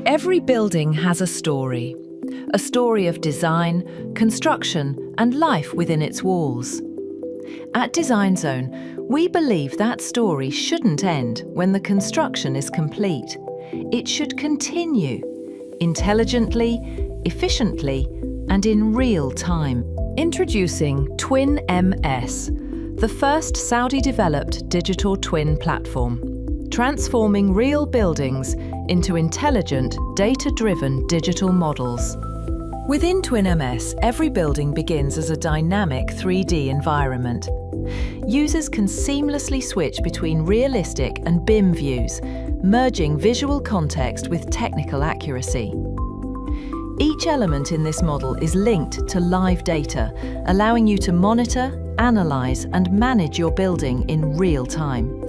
Every building has a story of design, construction, and life within its walls. At Design Zone, we believe that story shouldn't end when the construction is complete. It should continue, intelligently, efficiently, and in real time. Introducing TwinMS, the first Saudi-developed digital twin platform, transforming real buildings into intelligent, data-driven digital models. Within TwinMS, every building begins as a dynamic 3D environment. Users can seamlessly switch between realistic and BIM views, merging visual context with technical accuracy. Each element in this model is linked to live data, allowing you to monitor, analyze, and manage your building in real time.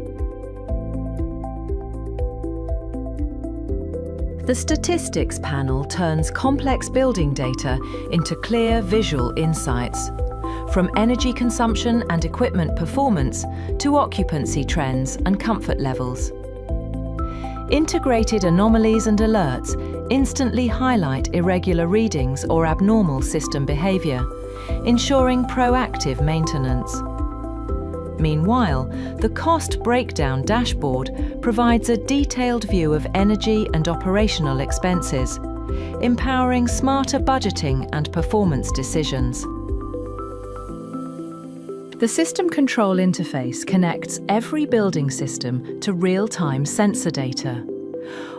The Statistics panel turns complex building data into clear visual insights, from energy consumption and equipment performance to occupancy trends and comfort levels. Integrated anomalies and alerts instantly highlight irregular readings or abnormal system behavior, ensuring proactive maintenance. Meanwhile, the cost breakdown dashboard provides a detailed view of energy and operational expenses, empowering smarter budgeting and performance decisions. The System Control Interface connects every building system to real-time sensor data.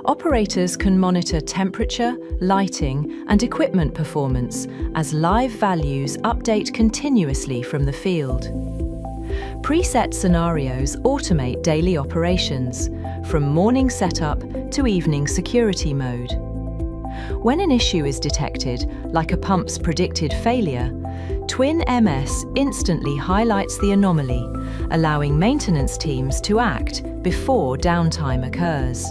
Operators can monitor temperature, lighting, and equipment performance as live values update continuously from the field. Preset scenarios automate daily operations, from morning setup to evening security mode. When an issue is detected, like a pump's predicted failure, TwinMS instantly highlights the anomaly, allowing maintenance teams to act before downtime occurs.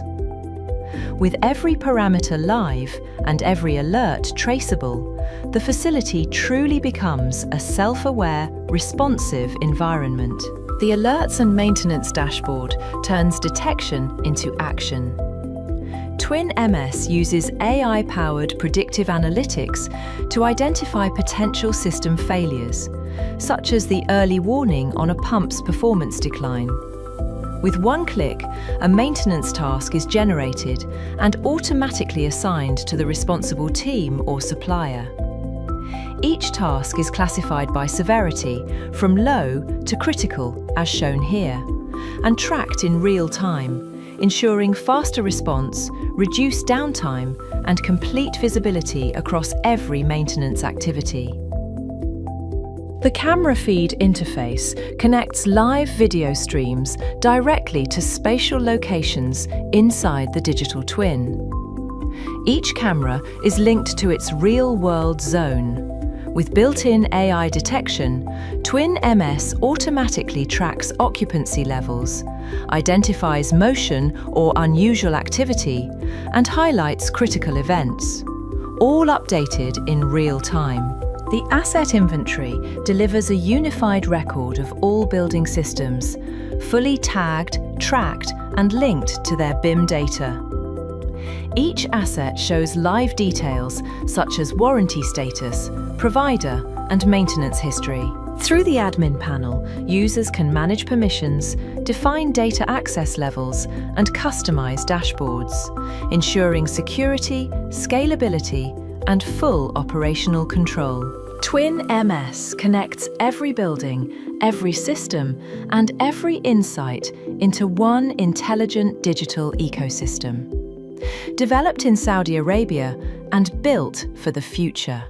With every parameter live and every alert traceable, the facility truly becomes a self-aware, responsive environment. The Alerts and Maintenance dashboard turns detection into action. TwinMS uses AI-powered predictive analytics to identify potential system failures, such as the early warning on a pump's performance decline. With one click, a maintenance task is generated and automatically assigned to the responsible team or supplier. Each task is classified by severity, from low to critical, as shown here, and tracked in real time, ensuring faster response, reduced downtime, and complete visibility across every maintenance activity. The camera feed interface connects live video streams directly to spatial locations inside the digital twin. Each camera is linked to its real-world zone. With built-in AI detection, TwinMS automatically tracks occupancy levels, identifies motion or unusual activity, and highlights critical events, all updated in real time. The asset inventory delivers a unified record of all building systems, fully tagged, tracked, and linked to their BIM data. Each asset shows live details such as warranty status, provider, and maintenance history. Through the admin panel, users can manage permissions, define data access levels, and customize dashboards, ensuring security, scalability, and full operational control. TwinMS connects every building, every system, and every insight into one intelligent digital ecosystem. Developed in Saudi Arabia and built for the future.